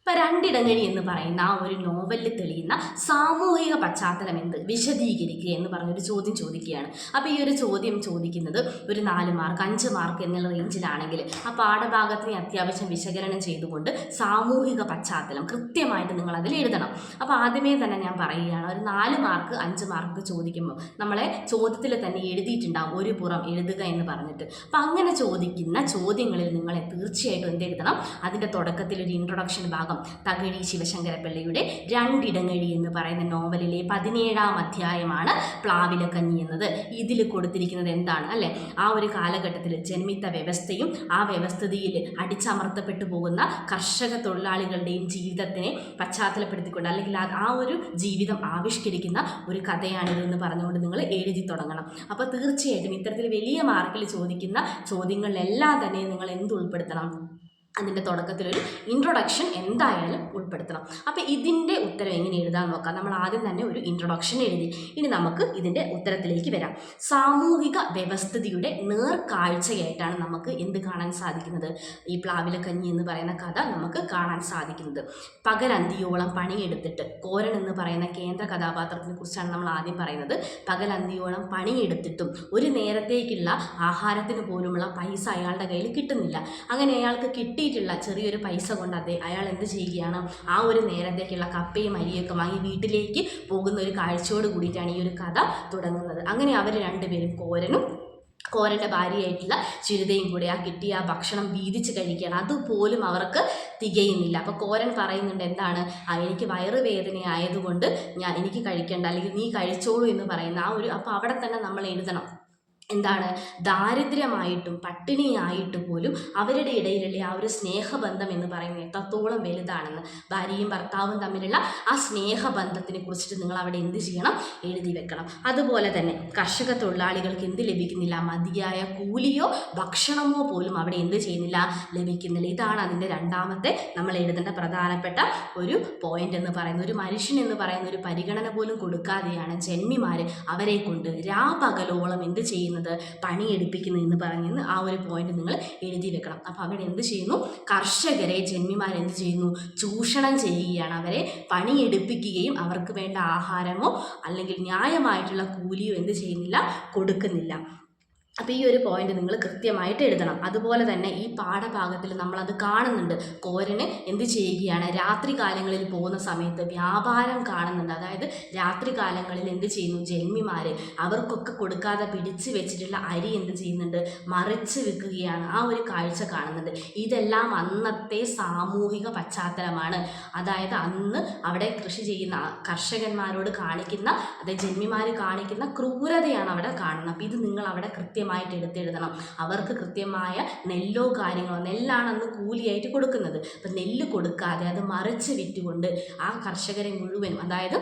ഇപ്പം രണ്ടിടങ്ങഴി എന്ന് പറയുന്ന ആ ഒരു നോവലിൽ തെളിയുന്ന സാമൂഹിക പശ്ചാത്തലം എന്ത് വിശദീകരിക്കുക എന്ന് പറഞ്ഞൊരു ചോദ്യം ചോദിക്കുകയാണ്. അപ്പോൾ ഈ ഒരു ചോദ്യം ചോദിക്കുന്നത് ഒരു 4 മാർക്ക് 5 മാർക്ക് എന്നുള്ള റേഞ്ചിലാണെങ്കിൽ ആ പാഠഭാഗത്തിനെ അത്യാവശ്യം വിശകലനം ചെയ്തുകൊണ്ട് സാമൂഹിക പശ്ചാത്തലം കൃത്യമായിട്ട് നിങ്ങൾ അതിൽ എഴുതണം. അപ്പോൾ ആദ്യമേ തന്നെ ഞാൻ പറയുകയാണ്, ഒരു 4 മാർക്ക് 5 മാർക്ക് ചോദിക്കുമ്പോൾ നമ്മളെ ചോദ്യത്തിൽ തന്നെ എഴുതിയിട്ടുണ്ടാകും ഒരു പുറം എഴുതുക എന്ന് പറഞ്ഞിട്ട്. അപ്പം അങ്ങനെ ചോദിക്കുന്ന ചോദ്യങ്ങളിൽ നിങ്ങളെ തീർച്ചയായിട്ടും എന്തെഴുതണം, അതിൻ്റെ തുടക്കത്തിൽ ഒരു ഇൻട്രൊഡക്ഷൻ ഭാഗം തകഴി ശിവശങ്കരപ്പിള്ളയുടെ രണ്ടിടങ്ങഴി എന്ന് പറയുന്ന നോവലിലെ 17-ാം അധ്യായമാണ് പ്ലാവിലക്കഞ്ഞി എന്നത്. ഇതിൽ കൊടുത്തിരിക്കുന്നത് എന്താണ് അല്ലേ, ആ ഒരു കാലഘട്ടത്തിൽ ജന്മിത്ത വ്യവസ്ഥയും ആ വ്യവസ്ഥിതിയിൽ അടിച്ചമർത്തപ്പെട്ടു പോകുന്ന കർഷക തൊഴിലാളികളുടെയും ജീവിതത്തിനെ പശ്ചാത്തലപ്പെടുത്തിക്കൊണ്ട് അല്ലെങ്കിൽ ആ ഒരു ജീവിതം ആവിഷ്കരിക്കുന്ന ഒരു കഥയാണിതെന്ന് പറഞ്ഞുകൊണ്ട് നിങ്ങൾ എഴുതി തുടങ്ങണം. അപ്പോൾ തീർച്ചയായിട്ടും ഇത്തരത്തിൽ വലിയ മാർക്കിൽ ചോദിക്കുന്ന ചോദ്യങ്ങളിലെല്ലാം തന്നെ നിങ്ങൾ എന്ത് ഉൾപ്പെടുത്തണം, അതിൻ്റെ തുടക്കത്തിലൊരു ഇൻട്രൊഡക്ഷൻ എന്തായാലും ഉൾപ്പെടുത്തണം. അപ്പോൾ ഇതിൻ്റെ ഉത്തരം എങ്ങനെ എഴുതാൻ നോക്കാം. നമ്മൾ ആദ്യം തന്നെ ഒരു ഇൻട്രൊഡക്ഷൻ എഴുതി. ഇനി നമുക്ക് ഇതിൻ്റെ ഉത്തരത്തിലേക്ക് വരാം. സാമൂഹിക വ്യവസ്ഥിതിയുടെ നേർക്കാഴ്ചയായിട്ടാണ് നമുക്ക് എന്ത് കാണാൻ സാധിക്കുന്നത്, ഈ പ്ലാവിലക്കഞ്ഞി എന്ന് പറയുന്ന കഥ നമുക്ക് കാണാൻ സാധിക്കുന്നത്. പകലന്തിയോളം പണിയെടുത്തിട്ട്, കോരൻ എന്ന് പറയുന്ന കേന്ദ്ര കഥാപാത്രത്തിനെ കുറിച്ചാണ് നമ്മൾ ആദ്യം പറയുന്നത്. പകലന്തിയോളം പണിയെടുത്തിട്ടും ഒരു നേരത്തേക്കുള്ള ആഹാരത്തിന് പോലുമുള്ള പൈസ അയാളുടെ കയ്യിൽ കിട്ടുന്നില്ല. അങ്ങനെ അയാൾക്ക് കിട്ടിയിട്ടുള്ള ചെറിയൊരു പൈസ കൊണ്ട് അയാൾ എന്ത് ചെയ്യുകയാണ്, ആ ഒരു നേരത്തേക്കുള്ള കപ്പയും അരിയൊക്കെ വാങ്ങി വീട്ടിലേക്ക് പോകുന്ന ഒരു കാഴ്ചയോട് കൂടിയിട്ടാണ് ഈ ഒരു കഥ തുടങ്ങുന്നത്. അങ്ങനെ അവർ രണ്ടുപേരും കോരൻ്റെ ഭാര്യയായിട്ടുള്ള ചിരുതയും കൂടി ആ കിട്ടിയ ആ ഭക്ഷണം വീതിച്ച് കഴിക്കുകയാണ്. അതുപോലും അവർക്ക് തികയുന്നില്ല. അപ്പോൾ കോരൻ പറയുന്നുണ്ട്, എന്താണ്, എനിക്ക് വയറുവേദന ആയതുകൊണ്ട് എനിക്ക് കഴിക്കേണ്ട, അല്ലെങ്കിൽ നീ കഴിച്ചോളൂ എന്ന് പറയുന്ന ആ ഒരു, അപ്പോൾ അവിടെ തന്നെ നമ്മൾ എഴുതണം എന്താണ്, ദാരിദ്ര്യമായിട്ടും പട്ടിണിയായിട്ട് പോലും അവരുടെ ഇടയിലുള്ള ആ ഒരു സ്നേഹബന്ധം എന്ന് പറയുന്നത് എത്രത്തോളം വലുതാണെന്ന്, ഭാര്യയും ഭർത്താവും തമ്മിലുള്ള ആ സ്നേഹബന്ധത്തിനെ കുറിച്ചിട്ട് നിങ്ങൾ അവിടെ എന്ത് ചെയ്യണം, എഴുതി വെക്കണം. അതുപോലെ തന്നെ കർഷക തൊഴിലാളികൾക്ക് എന്ത് ലഭിക്കുന്നില്ല, മതിയായ കൂലിയോ ഭക്ഷണമോ പോലും അവിടെ എന്ത് ചെയ്യുന്നില്ല, ലഭിക്കുന്നില്ല. ഇതാണ് അതിൻ്റെ രണ്ടാമത്തെ നമ്മൾ എഴുതേണ്ട പ്രധാനപ്പെട്ട ഒരു പോയിന്റ് എന്ന് പറയുന്നത്. ഒരു മനുഷ്യൻ എന്ന് പറയുന്ന ഒരു പരിഗണന പോലും കൊടുക്കാതെയാണ് ജന്മിമാർ അവരെ കൊണ്ട് രാപകലോളം എന്ത് ചെയ്യുന്നത്, പണിയെടുപ്പിക്കുന്നു എന്ന് പറഞ്ഞെന്ന് ആ ഒരു പോയിന്റ് നിങ്ങൾ എഴുതി വെക്കണം. അപ്പോൾ അവിടെ എന്ത് ചെയ്യുന്നു, കർഷകരെ ജന്മിമാർ എന്ത് ചെയ്യുന്നു, ചൂഷണം ചെയ്യുകയാണ്. അവരെ പണിയെടുപ്പിക്കുകയും അവർക്ക് വേണ്ട ആഹാരമോ അല്ലെങ്കിൽ ന്യായമായിട്ടുള്ള കൂലിയോ എന്ത് ചെയ്യുന്നില്ല, കൊടുക്കുന്നില്ല. അപ്പോൾ ഈ ഒരു പോയിന്റ് നിങ്ങൾ കൃത്യമായിട്ട് എഴുതണം. അതുപോലെ തന്നെ ഈ പാഠഭാഗത്തിൽ നമ്മളത് കാണുന്നുണ്ട്. കോരന് എന്ത് ചെയ്യുകയാണ്, രാത്രി കാലങ്ങളിൽ പോകുന്ന സമയത്ത് വ്യാപാരം കാണുന്നുണ്ട്. അതായത് രാത്രി കാലങ്ങളിൽ എന്ത് ചെയ്യുന്നു, ജന്മിമാർ അവർക്കൊക്കെ കൊടുക്കാതെ പിടിച്ച് വെച്ചിട്ടുള്ള അരി എന്ത് ചെയ്യുന്നുണ്ട്, മറിച്ച് വിൽക്കുകയാണ്. ആ ഒരു കാഴ്ച കാണുന്നുണ്ട്. ഇതെല്ലാം അന്നത്തെ സാമൂഹിക പശ്ചാത്തലമാണ്. അതായത് അന്ന് അവിടെ കൃഷി ചെയ്യുന്ന കർഷകന്മാരോട് കാണിക്കുന്ന, അതായത് ജന്മിമാർ കാണിക്കുന്ന ക്രൂരതയാണ് അവിടെ കാണുന്നത്. അപ്പോൾ ഇത് നിങ്ങൾ അവിടെ കൃത്യമായിട്ട് എടുത്തെഴുതണം. അവർക്ക് കൃത്യമായ നെല്ലോ കാര്യങ്ങളോ, നെല്ലാണ് അന്ന് കൂലിയായിട്ട് കൊടുക്കുന്നത്. അപ്പം നെല്ല് കൊടുക്കാതെ അത് മറിച്ച് വിറ്റുകൊണ്ട് ആ കർഷകരെ മുഴുവൻ, അതായത്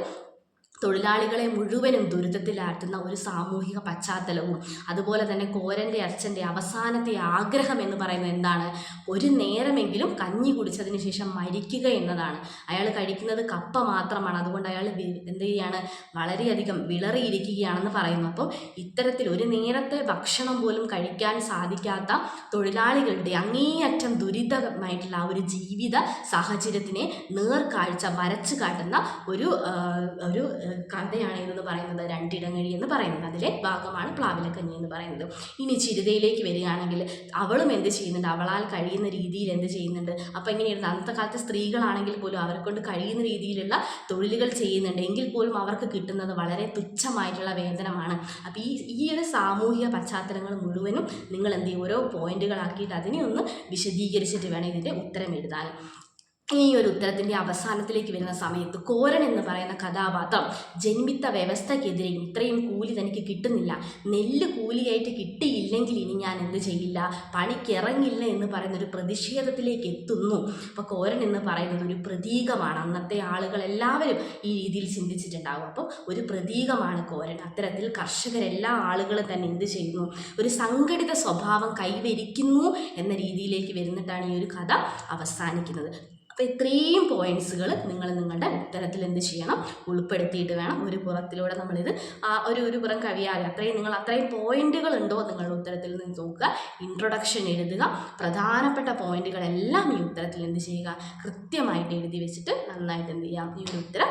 തൊഴിലാളികളെ മുഴുവനും ദുരിതത്തിലാഴ്ത്തുന്ന ഒരു സാമൂഹിക പശ്ചാത്തലവും, അതുപോലെ തന്നെ കോരൻ്റെ അച്ഛൻ്റെ അവസാനത്തെ ആഗ്രഹം എന്ന് പറയുന്നത് എന്താണ്, ഒരു നേരമെങ്കിലും കഞ്ഞി കുടിച്ചതിന് ശേഷം മരിക്കുക എന്നതാണ്. അയാൾ കഴിക്കുന്നത് കപ്പ മാത്രമാണ്. അതുകൊണ്ട് അയാൾ എന്ത് ചെയ്യാണ്, വളരെയധികം വിളറിയിരിക്കുകയാണെന്ന് പറയുന്നു. അപ്പോൾ ഇത്തരത്തിൽ ഒരു നേരത്തെ ഭക്ഷണം പോലും കഴിക്കാൻ സാധിക്കാത്ത തൊഴിലാളികളുടെ അങ്ങേയറ്റം ദുരിതമായിട്ടുള്ള ആ ഒരു ജീവിത സാഹചര്യത്തിനെ നേർക്കാഴ്ച വരച്ചു കാട്ടുന്ന ഒരു കഥയാണ് ഇതെന്ന് പറയുന്നത്, രണ്ടിടങ്ങഴി എന്ന് പറയുന്നത്. അതിലെ ഭാഗമാണ് പ്ലാവിലക്കഞ്ഞി എന്ന് പറയുന്നത്. ഇനി ചിരുതയിലേക്ക് വരികയാണെങ്കിൽ അവളും എന്ത് ചെയ്യുന്നുണ്ട്, അവളാൽ കഴിയുന്ന രീതിയിൽ എന്ത് ചെയ്യുന്നുണ്ട്. അപ്പോൾ എങ്ങനെയായിരുന്നു, അന്നത്തെ കാലത്തെ സ്ത്രീകളാണെങ്കിൽ പോലും അവരെ കൊണ്ട് കഴിയുന്ന രീതിയിലുള്ള തൊഴിലുകൾ ചെയ്യുന്നുണ്ട്. എങ്കിൽ പോലും അവർക്ക് കിട്ടുന്നത് വളരെ തുച്ഛമായിട്ടുള്ള വേതനമാണ്. അപ്പോൾ ഈ ഒരു സാമൂഹിക പശ്ചാത്തലങ്ങൾ മുഴുവനും നിങ്ങൾ എന്ത് ചെയ്യും, ഓരോ പോയിന്റുകളാക്കിയിട്ട് അതിനെ ഒന്ന് വിശദീകരിച്ചിട്ട് വേണം ഇതിൻ്റെ ഉത്തരം എഴുതാൻ. ഈ ഒരു ഉത്തരത്തിൻ്റെ അവസാനത്തിലേക്ക് വരുന്ന സമയത്ത് കോരൻ എന്ന് പറയുന്ന കഥാപാത്രം ജന്മിത്ത വ്യവസ്ഥക്കെതിരെ, ഇത്രയും കൂലി തനിക്ക് കിട്ടുന്നില്ല, നെല്ല് കൂലിയായിട്ട് കിട്ടിയില്ലെങ്കിൽ ഇനി ഞാൻ എന്ത് ചെയ്യില്ല, പണിക്കിറങ്ങില്ല എന്ന് പറയുന്ന ഒരു പ്രതിഷേധത്തിലേക്ക് എത്തുന്നു. അപ്പോൾ കോരൻ എന്ന് പറയുന്നത് ഒരു പ്രതീകമാണ്. അന്നത്തെ ആളുകൾ എല്ലാവരും ഈ രീതിയിൽ ചിന്തിച്ചിട്ടുണ്ടാകും. അപ്പോൾ ഒരു പ്രതീകമാണ് കോരൻ. അത്തരത്തിൽ കർഷകരെല്ലാ ആളുകളും തന്നെ എന്ത് ചെയ്യുന്നു, ഒരു സംഘടിത സ്വഭാവം കൈവരിക്കുന്നു എന്ന രീതിയിലേക്ക് വരുന്നിട്ടാണ് ഈ ഒരു കഥ അവസാനിക്കുന്നത്. അപ്പോൾ ഇത്രയും പോയിന്റ്സുകൾ നിങ്ങൾ നിങ്ങളുടെ ഉത്തരത്തിൽ എന്ത് ചെയ്യണം, ഉൾപ്പെടുത്തിയിട്ട് വേണം ഒരു പുറത്തിലൂടെ നമ്മളിത് ഒരു പുറം കവിയാതെ അത്രയും പോയിന്റുകൾ ഉണ്ടോ നിങ്ങളുടെ ഉത്തരത്തിൽ നിന്ന് നോക്കുക. ഇൻട്രൊഡക്ഷൻ എഴുതുക, പ്രധാനപ്പെട്ട പോയിന്റുകളെല്ലാം ഈ ഉത്തരത്തിൽ എന്ത് ചെയ്യുക, കൃത്യമായിട്ട് എഴുതി വെച്ചിട്ട് നന്നായിട്ട് എന്ത് ചെയ്യാം, ഈ ഒരു ഉത്തരം